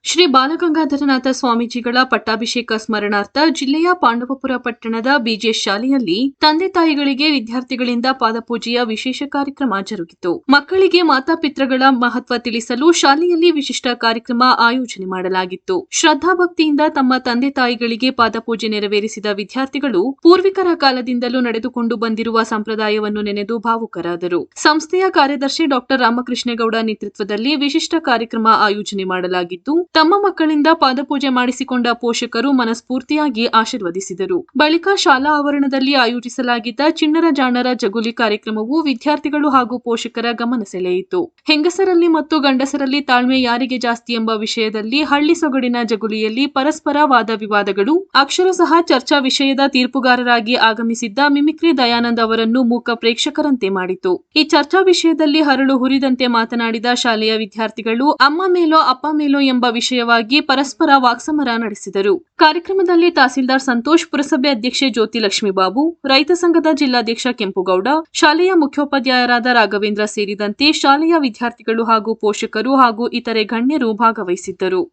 ಶ್ರೀ ಬಾಲಗಂಗಾಧರನಾಥ ಸ್ವಾಮೀಜಿಗಳ ಪಟ್ಟಾಭಿಷೇಕ ಸ್ಮರಣಾರ್ಥ ಜಿಲ್ಲೆಯ ಪಾಂಡವಪುರ ಪಟ್ಟಣದ ಬಿಜೆಎಸ್ ಶಾಲೆಯಲ್ಲಿ ತಂದೆ ತಾಯಿಗಳಿಗೆ ವಿದ್ಯಾರ್ಥಿಗಳಿಂದ ಪಾದಪೂಜೆಯ ವಿಶೇಷ ಕಾರ್ಯಕ್ರಮ ಜರುಗಿತು. ಮಕ್ಕಳಿಗೆ ಮಾತಾಪಿತೃಗಳ ಮಹತ್ವ ತಿಳಿಸಲು ಶಾಲೆಯಲ್ಲಿ ವಿಶಿಷ್ಟ ಕಾರ್ಯಕ್ರಮ ಆಯೋಜನೆ ಮಾಡಲಾಗಿತ್ತು. ಶ್ರದ್ಧಾಭಕ್ತಿಯಿಂದ ತಮ್ಮ ತಂದೆ ತಾಯಿಗಳಿಗೆ ಪಾದಪೂಜೆ ನೆರವೇರಿಸಿದ ವಿದ್ಯಾರ್ಥಿಗಳು ಪೂರ್ವಿಕರ ಕಾಲದಿಂದಲೂ ನಡೆದುಕೊಂಡು ಬಂದಿರುವ ಸಂಪ್ರದಾಯವನ್ನು ನೆನೆದು ಭಾವುಕರಾದರು. ಸಂಸ್ಥೆಯ ಕಾರ್ಯದರ್ಶಿ ಡಾ ರಾಮಕೃಷ್ಣೇಗೌಡ ನೇತೃತ್ವದಲ್ಲಿ ವಿಶಿಷ್ಟ ಕಾರ್ಯಕ್ರಮ ಆಯೋಜನೆ ಮಾಡಲಾಗಿದ್ದು, ತಮ್ಮ ಮಕ್ಕಳಿಂದ ಪಾದಪೂಜೆ ಮಾಡಿಸಿಕೊಂಡ ಪೋಷಕರು ಮನಸ್ಫೂರ್ತಿಯಾಗಿ ಆಶೀರ್ವದಿಸಿದರು. ಬಳಿಕ ಶಾಲಾ ಆವರಣದಲ್ಲಿ ಆಯೋಜಿಸಲಾಗಿದ್ದ ಚಿಣ್ಣರ ಜಾಣರ ಜಗುಲಿ ಕಾರ್ಯಕ್ರಮವು ವಿದ್ಯಾರ್ಥಿಗಳು ಹಾಗೂ ಪೋಷಕರ ಗಮನ ಸೆಳೆಯಿತು. ಹೆಂಗಸರಲ್ಲಿ ಮತ್ತು ಗಂಡಸರಲ್ಲಿ ತಾಳ್ಮೆ ಯಾರಿಗೆ ಜಾಸ್ತಿ ಎಂಬ ವಿಷಯದಲ್ಲಿ ಹಳ್ಳಿ ಸೊಗಡಿನ ಜಗುಲಿಯಲ್ಲಿ ಪರಸ್ಪರ ವಾದ ವಿವಾದಗಳು, ಅಕ್ಷರಶಃ ಚರ್ಚಾ ವಿಷಯದ ತೀರ್ಪುಗಾರರಾಗಿ ಆಗಮಿಸಿದ್ದ ಮಿಮಿಕ್ರಿ ದಯಾನಂದ್ ಅವರನ್ನು ಮೂಕ ಪ್ರೇಕ್ಷಕರಂತೆ ಮಾಡಿತು. ಈ ಚರ್ಚಾ ವಿಷಯದಲ್ಲಿ ಹರಳು ಹುರಿದಂತೆ ಮಾತನಾಡಿದ ಶಾಲೆಯ ವಿದ್ಯಾರ್ಥಿಗಳು ಅಮ್ಮ ಮೇಲೋ ಅಪ್ಪ ಮೇಲೋ ಎಂಬ ವಿಷಯವಾಗಿ ಪರಸ್ಪರ ವಾಕ್ಸಮರ ನಡೆಸಿದರು. ಕಾರ್ಯಕ್ರಮದಲ್ಲಿ ತಹಸೀಲ್ದಾರ್ ಸಂತೋಷ್, ಪುರಸಭೆ ಅಧ್ಯಕ್ಷೆ ಜ್ಯೋತಿ ಲಕ್ಷ್ಮೀಬಾಬು, ರೈತ ಸಂಘದ ಜಿಲ್ಲಾಧ್ಯಕ್ಷ ಕೆಂಪುಗೌಡ, ಶಾಲೆಯ ಮುಖ್ಯೋಪಾಧ್ಯಾಯರಾದ ರಾಘವೇಂದ್ರ ಸೇರಿದಂತೆ ಶಾಲೆಯ ವಿದ್ಯಾರ್ಥಿಗಳು ಹಾಗೂ ಪೋಷಕರು ಹಾಗೂ ಇತರೆ ಗಣ್ಯರು ಭಾಗವಹಿಸಿದ್ದರು.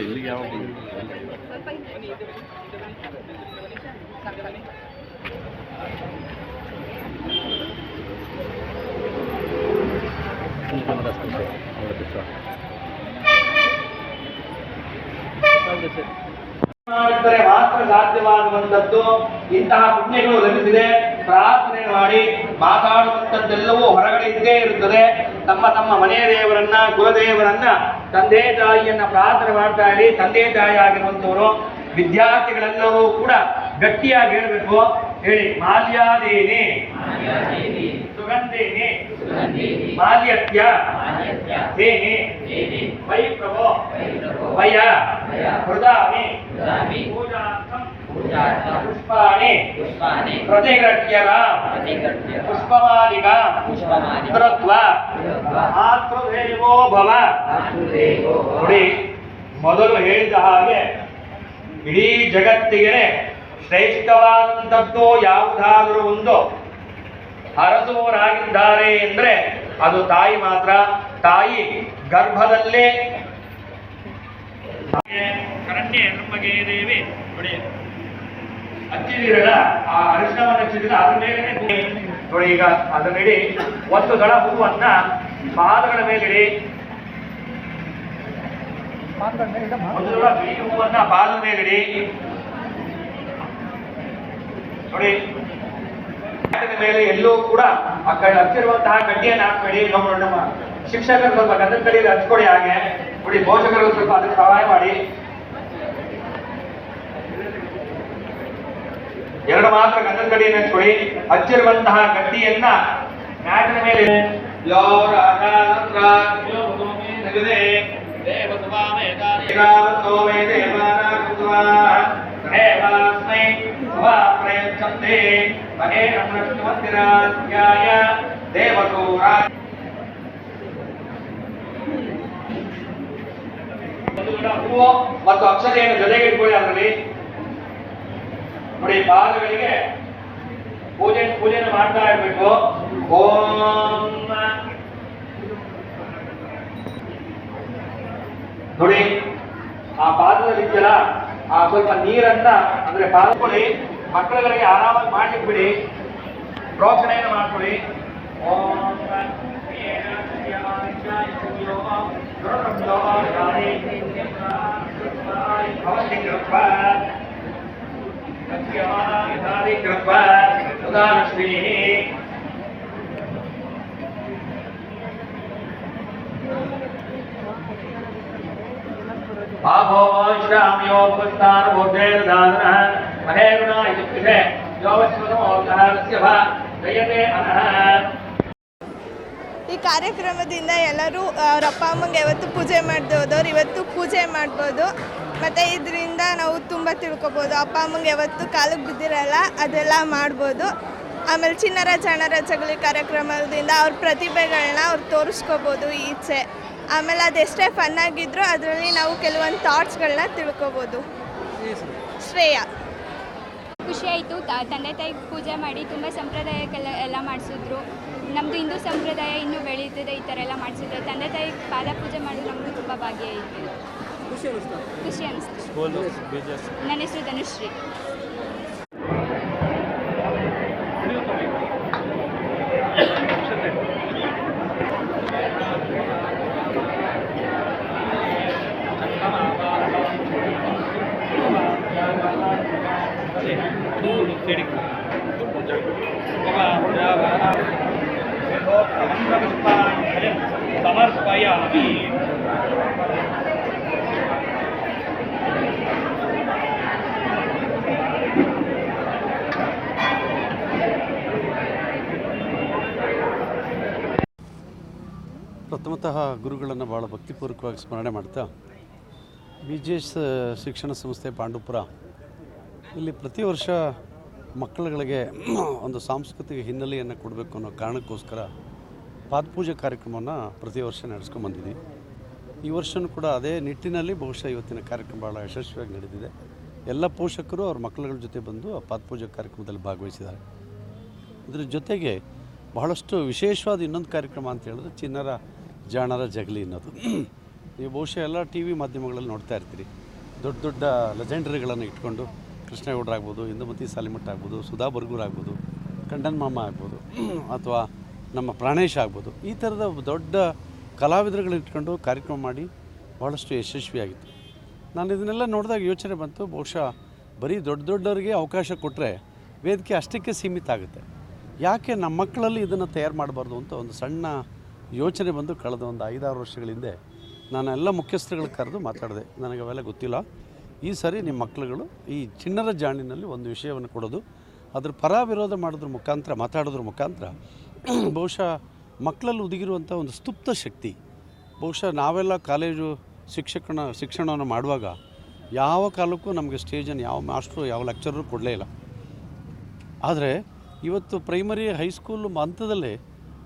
ಇಲ್ಲಿಗೆ ಯಾವಾಗ ಮಾಡಿದರೆ ಮಾತ್ರ ಸಾಧ್ಯವಾಗುವಂತದ್ದು. ಇಂತಹ ಪುಣ್ಯಗಳು ಲಭಿಸಿದೆ. ಪ್ರಾರ್ಥನೆ ಮಾಡಿ ಮಾತಾಡುವಂತದ್ದೆಲ್ಲವೂ ಹೊರಗಡೆ ಇದ್ದೇ ಇರುತ್ತದೆ. ತಮ್ಮ ತಮ್ಮ ಮನೆಯ ದೇವರನ್ನ, ಕುಲದೇವರನ್ನ, ತಂದೆ ತಾಯಿಯನ್ನ ಪ್ರಾರ್ಥನೆ ಮಾಡ್ತಾ ಇರಿ. ತಂದೆ ತಾಯಿ ಆಗಿರುವಂತವರು ವಿದ್ಯಾರ್ಥಿಗಳೆಲ್ಲರೂ ಕೂಡ ಗಟ್ಟಿಯಾಗಿ ಹೇಳಬೇಕು. ಹೇಳಿ: ಮಾಲ್ಯಾದೇನಿ ಸುಗಂಧೇನಿ ಮಾಲ್ಯತ್ಯ ದೇನಿ ವೈ ಪ್ರಭೋ ವಯ ಹೃದಾನಿ ಪೂಜಾರ್ಥಂ ಪುಷ್ಪಾಣಿ ಪ್ರತಿಗೃಹ್ಯರಾಂ ಪುಷ್ಪಮಾಲಿಕಾಂ ಕೃತ್ವಾ ಮಾತೃದೇವೋ ಭವ. ನೋಡಿ, ಮೊದಲು ಹೇಳಿದ ಹಾಗೆ ಇಡೀ ಜಗತ್ತಿಗೆ ಶ್ರೇಷ್ಠವಾದಂಥದ್ದು ಯಾವುದಾದರೂ ಒಂದು ಅರಸುವವರಾಗಿದ್ದಾರೆ ಎಂದ್ರೆ ಅದು ತಾಯಿ ಮಾತ್ರ. ತಾಯಿ ಗರ್ಭದಲ್ಲೇ ಕರಣ್ಯ ನಮಗೆ ದೇವಿ ನೋಡಿ ಹಚ್ಚಿದಿರಲ್ಲ, ಆ ಅರಿಶಿನವನ್ನು ಹಚ್ಚಿದ್ರೆ ಅದ್ರ ಮೇಲೆ ನೋಡಿ. ಈಗ ಅದನ್ನಿಡಿ, ಒಂದು ದಳ ಹೂವನ್ನ ಪಾದಗಳ ಮೇಲಿಡಿ. ಒಂದು ದಳ ಬಿಳಿ ಹೂವನ್ನ ಪಾದದ ಮೇಲಿಡಿ. ನೋಡಿ, ಮೇಲೆ ಎಲ್ಲೂ ಕೂಡ ಆ ಹಚ್ಚಿರುವಂತಹ ಗಡ್ಡಿಯನ್ನು ಹಾಕಬೇಡಿ. ನಮ್ಮ ಶಿಕ್ಷಕರು ಸ್ವಲ್ಪ ಗಂಧದ ಕಡೆಯಲ್ಲಿ ಹಚ್ಕೊಡಿ. ಹಾಗೆ ನೋಡಿ, ಪೋಷಕರು ಸ್ವಲ್ಪ ಅದಕ್ಕೆ ಸಹಾಯ ಮಾಡಿ. ಎರಡು ಮಾತ್ರ ಗಂಧದ ಕಡೆಯನ್ನು ಹಚ್ಕೊಡಿ. ಹಚ್ಚಿರುವಂತಹ ಗಡ್ಡಿಯನ್ನ ಮ್ಯಾಟಿನ ಮೇಲೆ ಹೂವು ಮತ್ತು ಅಕ್ಷತೆಯನ್ನು ಜೊತೆಗೆ ಇಟ್ಕೊಳ್ಳಿ. ಅದರಲ್ಲಿ ನೋಡಿ, ಪಾದಗಳಿಗೆ ಪೂಜೆಯನ್ನು ಮಾಡ್ತಾ ಇರಬೇಕು. ಓಂ ನೋಡಿ, ಆ ಪಾದದಲ್ಲಿ ಇದ್ದಲ್ಲ, ಆ ಸ್ವಲ್ಪ ನೀರನ್ನ ಅಂದ್ರೆ ಪಾಲ್ಕೊಳ್ಳಿ. ಮಕ್ಕಳುಗಳಿಗೆ ಆರಾಮಾಗಿ ಮಾಡ್ಲಿಕ್ಕೆ ಬಿಡಿ. ಪ್ರೋಕ್ಷಣೆಯನ್ನು ಮಾಡ್ಕೊಳ್ಳಿ. ಓಂ आभो श्राम्यो पुस्तान बोधेर दानः महेरुणा इत्युक्ते योवस्वतमोदहस्य भा जयते अनः. ಈ ಕಾರ್ಯಕ್ರಮದಿಂದ ಎಲ್ಲರೂ ಅವರ ಅಪ್ಪ ಅಮ್ಮಂಗೆ ಯಾವತ್ತು ಪೂಜೆ ಮಾಡದೆ ಹೋದವ್ರು ಇವತ್ತು ಪೂಜೆ ಮಾಡ್ಬೋದು. ಮತ್ತು ಇದರಿಂದ ನಾವು ತುಂಬ ತಿಳ್ಕೊಬೋದು. ಅಪ್ಪ ಅಮ್ಮಂಗೆ ಯಾವತ್ತೂ ಕಾಲಿಗೆ ಬಿದ್ದಿರಲ್ಲ, ಅದೆಲ್ಲ ಮಾಡ್ಬೋದು. ಆಮೇಲೆ ಚಿಣ್ಣರ ಜಾಣರ ಜಗಲಿ ಕಾರ್ಯಕ್ರಮದಿಂದ ಅವ್ರ ಪ್ರತಿಭೆಗಳನ್ನ ಅವ್ರು ತೋರಿಸ್ಕೋಬೋದು ಈಚೆ. ಆಮೇಲೆ ಅದೆಷ್ಟೇ ಫನ್ನಾಗಿದ್ದರೂ ಅದರಲ್ಲಿ ನಾವು ಕೆಲವೊಂದು ಥಾಟ್ಸ್ಗಳನ್ನ ತಿಳ್ಕೊಬೋದು. ಶ್ರೇಯಾ. ಖುಷಿ ಆಯಿತು. ತಂದೆ ತಾಯಿ ಪೂಜೆ ಮಾಡಿ ತುಂಬ ಸಂಪ್ರದಾಯಕ್ಕೆಲ್ಲ ಮಾಡಿಸಿದ್ರು. ನಮ್ಮದು ಹಿಂದೂ ಸಂಪ್ರದಾಯ ಇನ್ನೂ ಬೆಳೀತಿದೆ. ಈ ಥರ ಎಲ್ಲ ಮಾಡಿಸಿದ್ರೆ ತಂದೆ ತಾಯಿ ಪಾದ ಪೂಜೆ ಮಾಡಿ ನಮಗೂ ತುಂಬ ಭಾಗ್ಯ ಆಯಿತು. ಖುಷಿ ಅನಿಸ್ತು. ನನ್ನ ಹೆಸರು ಧನುಶ್ರೀ. ಸಮರ್ಪಯಾಮಿ. ಪ್ರಥಮತಃ ಗುರುಗಳನ್ನು ಭಾಳ ಭಕ್ತಿಪೂರ್ವಕವಾಗಿ ಸ್ಮರಣೆ ಮಾಡ್ತಾ BGS ಶಿಕ್ಷಣ ಸಂಸ್ಥೆ ಪಾಂಡವಪುರ ಇಲ್ಲಿ ಪ್ರತಿ ವರ್ಷ ಮಕ್ಕಳುಗಳಿಗೆ ಒಂದು ಸಾಂಸ್ಕೃತಿಕ ಹಿನ್ನೆಲೆಯನ್ನು ಕೊಡಬೇಕು ಅನ್ನೋ ಕಾರಣಕ್ಕೋಸ್ಕರ ಪಾದಪೂಜೆ ಕಾರ್ಯಕ್ರಮವನ್ನು ಪ್ರತಿ ವರ್ಷ ನಡೆಸ್ಕೊಂಡ್ಬಂದಿದ್ದೀವಿ. ಈ ವರ್ಷವೂ ಕೂಡ ಅದೇ ನಿಟ್ಟಿನಲ್ಲಿ ಬಹುಶಃ ಇವತ್ತಿನ ಕಾರ್ಯಕ್ರಮ ಭಾಳ ಯಶಸ್ವಿಯಾಗಿ ನಡೆದಿದೆ. ಎಲ್ಲ ಪೋಷಕರು ಅವ್ರ ಮಕ್ಕಳುಗಳ ಜೊತೆ ಬಂದು ಆ ಪಾದಪೂಜೆ ಕಾರ್ಯಕ್ರಮದಲ್ಲಿ ಭಾಗವಹಿಸಿದ್ದಾರೆ. ಇದರ ಜೊತೆಗೆ ಬಹಳಷ್ಟು ವಿಶೇಷವಾದ ಇನ್ನೊಂದು ಕಾರ್ಯಕ್ರಮ ಅಂತ ಹೇಳಿದ್ರೆ ಚಿಣ್ಣರ ಜಾಣರ ಜಗಲಿ ಅನ್ನೋದು. ನೀವು ಬಹುಶಃ ಎಲ್ಲ ಟಿ ವಿ ಮಾಧ್ಯಮಗಳಲ್ಲಿ ನೋಡ್ತಾ ಇರ್ತೀರಿ. ದೊಡ್ಡ ದೊಡ್ಡ ಲೆಜೆಂಡರಿಗಳನ್ನು ಇಟ್ಕೊಂಡು ಕೃಷ್ಣೇಗೌಡರಾಗ್ಬೋದು, ಇಂದುಮತಿ ಸಾಲಿಮಠ ಆಗ್ಬೋದು, ಸುಧಾ ಬರ್ಗೂರ್ ಆಗ್ಬೋದು, ಖಂಡನ್ ಮಾಮ ಆಗ್ಬೋದು, ಅಥವಾ ನಮ್ಮ ಪ್ರಾಣೇಶ್ ಆಗ್ಬೋದು, ಈ ಥರದ ದೊಡ್ಡ ಕಲಾವಿದರುಗಳನ್ನ ಇಟ್ಕೊಂಡು ಕಾರ್ಯಕ್ರಮ ಮಾಡಿ ಭಾಳಷ್ಟು ಯಶಸ್ವಿಯಾಗಿತ್ತು. ನಾನು ಇದನ್ನೆಲ್ಲ ನೋಡಿದಾಗ ಯೋಚನೆ ಬಂತು, ಬಹುಶಃ ಬರೀ ದೊಡ್ಡ ದೊಡ್ಡವರಿಗೆ ಅವಕಾಶ ಕೊಟ್ಟರೆ ವೇದಿಕೆ ಅಷ್ಟಕ್ಕೆ ಸೀಮಿತ ಆಗುತ್ತೆ. ಯಾಕೆ ನಮ್ಮ ಮಕ್ಕಳಲ್ಲಿ ಇದನ್ನು ತಯಾರು ಮಾಡಬಾರ್ದು ಅಂತ ಒಂದು ಸಣ್ಣ ಯೋಚನೆ ಬಂದು ಕಳೆದ ಒಂದು 5-6 ವರ್ಷಗಳ ಹಿಂದೆ ನಾನು ಎಲ್ಲ ಮುಖ್ಯಸ್ಥರುಗಳು ಕರೆದು ಮಾತಾಡಿದೆ. ನನಗೆ ಅವೆಲ್ಲ ಗೊತ್ತಿಲ್ಲ, ಈ ಸರಿ ನಿಮ್ಮ ಮಕ್ಕಳುಗಳು ಈ ಚಿಣ್ಣರ ಜಾಣಿನಲ್ಲಿ ಒಂದು ವಿಷಯವನ್ನು ಕೊಡೋದು, ಅದ್ರ ಪರ ವಿರೋಧ ಮಾತಾಡೋದ್ರ ಮುಖಾಂತರ ಬಹುಶಃ ಮಕ್ಕಳಲ್ಲಿ ಉದುಗಿರುವಂಥ ಒಂದು ಸ್ತುಪ್ತ ಶಕ್ತಿ. ಬಹುಶಃ ನಾವೆಲ್ಲ ಕಾಲೇಜು ಶಿಕ್ಷಣವನ್ನು ಮಾಡುವಾಗ ಯಾವ ಕಾಲಕ್ಕೂ ನಮಗೆ ಸ್ಟೇಜನ್ನು ಯಾವ ಮಾಸ್ಟ್ರು ಯಾವ ಲೆಕ್ಚರರು ಕೊಡಲೇ ಇಲ್ಲ. ಆದರೆ ಇವತ್ತು ಪ್ರೈಮರಿ ಹೈಸ್ಕೂಲ್ ಹಂತದಲ್ಲೇ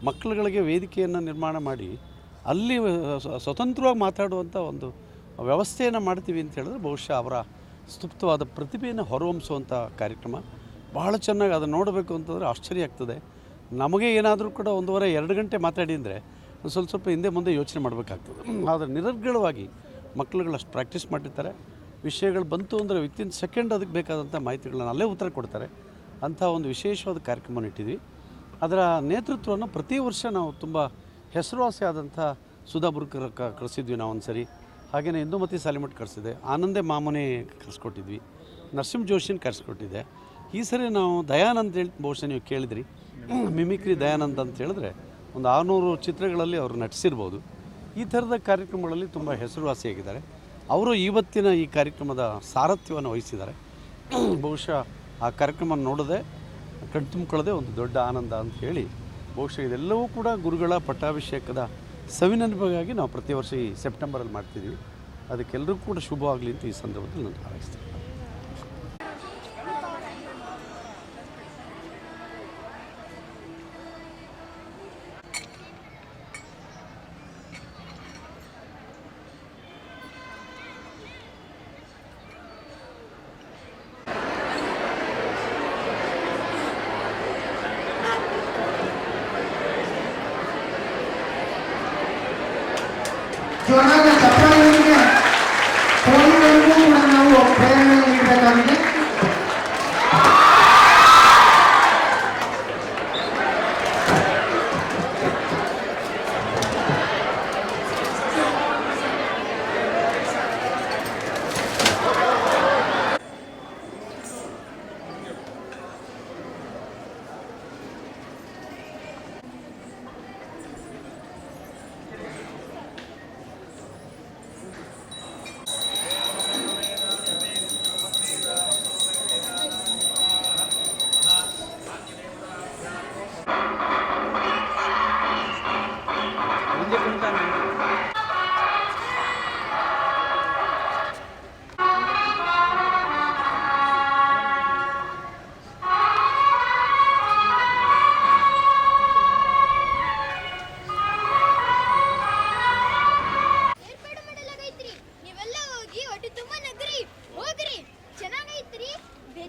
ಮಕ್ಕಳುಗಳಿಗೆ ವೇದಿಕೆಯನ್ನು ನಿರ್ಮಾಣ ಮಾಡಿ ಅಲ್ಲಿ ಸ್ವತಂತ್ರವಾಗಿ ಮಾತಾಡುವಂಥ ಒಂದು ವ್ಯವಸ್ಥೆಯನ್ನು ಮಾಡ್ತೀವಿ ಅಂತ ಹೇಳಿದ್ರೆ ಬಹುಶಃ ಅವರ ಸ್ತುಪ್ತವಾದ ಪ್ರತಿಭೆಯನ್ನು ಹೊರಹೊಮ್ಮಿಸುವಂಥ ಕಾರ್ಯಕ್ರಮ. ಭಾಳ ಚೆನ್ನಾಗಿ ಅದನ್ನು ನೋಡಬೇಕು ಅಂತಂದರೆ ಆಶ್ಚರ್ಯ ಆಗ್ತದೆ. ನಮಗೆ ಏನಾದರೂ ಕೂಡ 1.5-2 ಗಂಟೆ ಮಾತಾಡಿ ಅಂದರೆ ಸ್ವಲ್ಪ ಹಿಂದೆ ಮುಂದೆ ಯೋಚನೆ ಮಾಡಬೇಕಾಗ್ತದೆ. ಆದರೆ ನಿರರ್ಗಳವಾಗಿ ಮಕ್ಕಳುಗಳು ಅಷ್ಟು ಪ್ರಾಕ್ಟೀಸ್ ಮಾಡಿರ್ತಾರೆ. ವಿಷಯಗಳು ಬಂತು ಅಂದರೆ ವಿತಿನ್ ಸೆಕೆಂಡ್ ಅದಕ್ಕೆ ಬೇಕಾದಂಥ ಮಾಹಿತಿಗಳನ್ನ ಅಲ್ಲೇ ಉತ್ತರ ಕೊಡ್ತಾರೆ. ಅಂಥ ಒಂದು ವಿಶೇಷವಾದ ಕಾರ್ಯಕ್ರಮ ಇಟ್ಟಿದ್ವಿ. ಅದರ ನೇತೃತ್ವವನ್ನು ಪ್ರತಿ ವರ್ಷ ನಾವು ತುಂಬ ಹೆಸರುವಾಸಿ ಆದಂಥ ಸುಧಾ ಬರ್ಗೂರ್ ಕಳಿಸಿದ್ವಿ ನಾವು ಒಂದು ಸರಿ. ಹಾಗೆಯೇ ಇಂದುಮತಿ ಸಾಲಿಮಠ ಕಳಿಸಿದೆ, ಆನಂದೇ ಮಾಮನೆ ಕಳಿಸ್ಕೊಟ್ಟಿದ್ವಿ, ನರಸಿಂಹ ಜೋಶಿನ ಕರೆಸ್ಕೊಟ್ಟಿದ್ದೆ. ಈ ಸರಿ ನಾವು ದಯಾನಂದ್ ಹೇಳಿ ಬಹುಶಃ ನೀವು ಕೇಳಿದ್ರಿ, ಮಿಮಿಕ್ರಿ ದಯಾನಂದ್ ಅಂತ ಹೇಳಿದ್ರೆ ಒಂದು 600 ಚಿತ್ರಗಳಲ್ಲಿ ಅವರು ನಟಿಸಿರ್ಬೋದು. ಈ ಥರದ ಕಾರ್ಯಕ್ರಮಗಳಲ್ಲಿ ತುಂಬ ಹೆಸರುವಾಸಿಯಾಗಿದ್ದಾರೆ. ಅವರು ಇವತ್ತಿನ ಈ ಕಾರ್ಯಕ್ರಮದ ಸಾರಥ್ಯವನ್ನು ವಹಿಸಿದ್ದಾರೆ. ಬಹುಶಃ ಆ ಕಾರ್ಯಕ್ರಮ ನೋಡದೆ ಕಣ್ತುಂಬಿಕೊಳ್ಳದೆ ಒಂದು ದೊಡ್ಡ ಆನಂದ ಅಂತ ಹೇಳಿ ಬಹುಶಃ ಇದೆಲ್ಲವೂ ಕೂಡ ಗುರುಗಳ ಪಟ್ಟಾಭಿಷೇಕದ ಸವಿನೆನಪಿಗಾಗಿ ನಾವು ಪ್ರತಿ ವರ್ಷ ಈ ಸೆಪ್ಟೆಂಬರಲ್ಲಿ ಮಾಡ್ತಿದ್ದೀವಿ. ಅದಕ್ಕೆಲ್ಲರಿಗೂ ಕೂಡ ಶುಭವಾಗಲಿ ಅಂತ ಈ ಸಂದರ್ಭದಲ್ಲಿ ನಾನು ಹಾರೈಸ್ತೀನಿ. ಜೋರಾದ ಚಪ್ಪಾಳೆಯೊಂದಿಗೆ ಪೊಲೀಸರಿಗೂ ಕೂಡ ನಾವು ಪ್ರೇರಣೆ ನೀಡಬೇಕಾಗಿದೆ.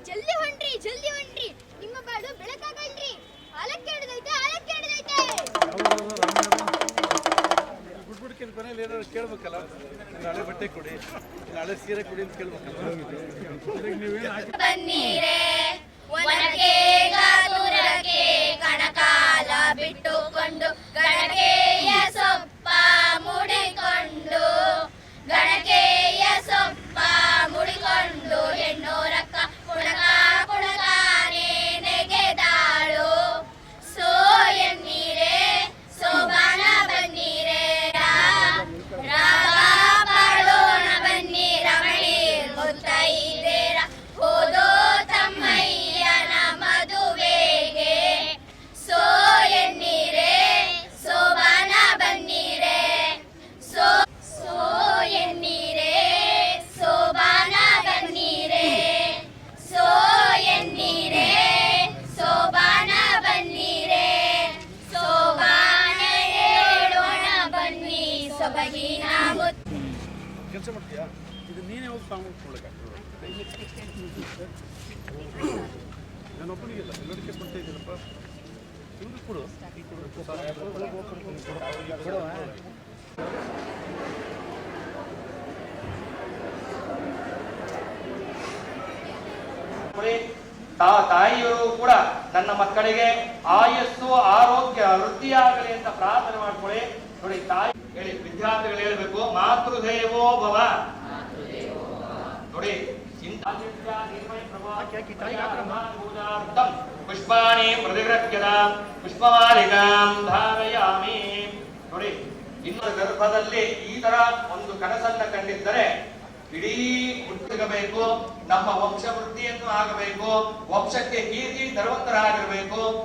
ಜಲ್ದಿ ಹೊಂಟ್ರಿ ನಿಮ್ಮ ಬಾಳು ಬೆಳಕಾಗಲ್ರಿ. ಹಾಲಕ್ಕೆ ಹಿಡ್ದೈತೆ ಬಿಟ್ಬಿಡ್ಕಿನ ಕೊನೆಯಲ್ಲಿ ಏನಾದ್ರು ಕೇಳ್ಬೇಕಲ್ಲ, ಹಳೆ ಬಟ್ಟೆ ಕೊಡಿ, ಹಳೆ ಸೀರೆ ಕೊಡಿ ಅಂತ ಕೇಳ್ಬೇಕಲ್ಲ. ಬನ್ನೀರೆ ಒನಕೆಗಾತುರಕ್ಕೆ ಕಣಕಾಲ ಬಿಟ್ಟುಕೊಂಡು ಗಣಕೆಯ ಸೊಪ್ಪ ಮುಡಿಕೊಂಡು ಹೆಣ್ಣೋರಕ್ಕ ಕುಣಕಾನೆ ನೆಗೆದಾಳು. ಸೋ ಎನ್ನೀರೆ ಸೋಬಾನ ಬನ್ನೀರೆ ರಾಗ ಬಾಳೋಣ ಬನ್ನಿ ರಮಣೀರ್ ಮುತ್ತೈದೇರ ಹೋದೋ ತಮ್ಮಯ್ಯನ ಮದುವೆಗೆ. ಸೋ ಎನ್ನೀರೆ ಸೋಬಾನ ಬನ್ನೀರೆ ಸೋ ಎನ್ನೀರೆ ಸೋಬಾನ ಬನ್ನೀರೆ ಸೋ ಎನ್ನೀರೆ ಸೋಬಾನ ಬನ್ನೀರೆ ಸೋಬಾನ ಹೇಳೋಣ ಬನ್ನಿ ಸೊಬಗಿನ ಮುತ್ತು. ಕೆಲಸ ಮಾಡ್ತೀಯಾ? ಇದು ನೀನೇ ಹೋಗಿ ಸಾಂಗ್ಕೊಳ್ಳೋಕ್ಕಾಗ್ತದೆ. ನಾನೊಬ್ಬನಿಗೆಲ್ಲ ಎಲ್ಲರಿಕೆ ಕೊಡ್ತಾ ಇದ್ದೀನಪ್ಪ. ಇವ್ರಿಗೆ ಕೊಡು. ತಾಯಿಯವರು ಕೂಡ ನನ್ನ ಮಕ್ಕಳಿಗೆ ಆಯಸ್ಸು ಆರೋಗ್ಯ ವೃದ್ಧಿಯಾಗಲಿ ಅಂತ ಪ್ರಾರ್ಥನೆ ಮಾಡ್ಕೊಳ್ಳಿ. ನೋಡಿ ತಾಯಿ ಹೇಳಿ, ವಿದ್ಯಾರ್ಥಿಗಳು ಹೇಳ್ಬೇಕು ಮಾತೃದೇವೋ ಭವ. ನೋಡಿ ಪುಷ್ಪಾಣಿ ಪ್ರತಿಗೃಹ್ಯದ ಪುಷ್ಪಮಾಲಿಕಾಂ ಧಾರಯಾಮಿ. ನೋಡಿ ಇನ್ನು ಗರ್ಭದಲ್ಲಿ ಈ ತರ ಒಂದು ಕನಸನ್ನ ಕಂಡಿದ್ದರೆ ಇಡೀ ಹುಟ್ಟಿಗಬೇಕು, ನಮ್ಮ ವಂಶ ವೃದ್ಧಿಯನ್ನು ಆಗಬೇಕು, ವಂಶಕ್ಕೆ ಕೀರ್ತಿ ತರುವಂತರಾಗಿರಬೇಕು.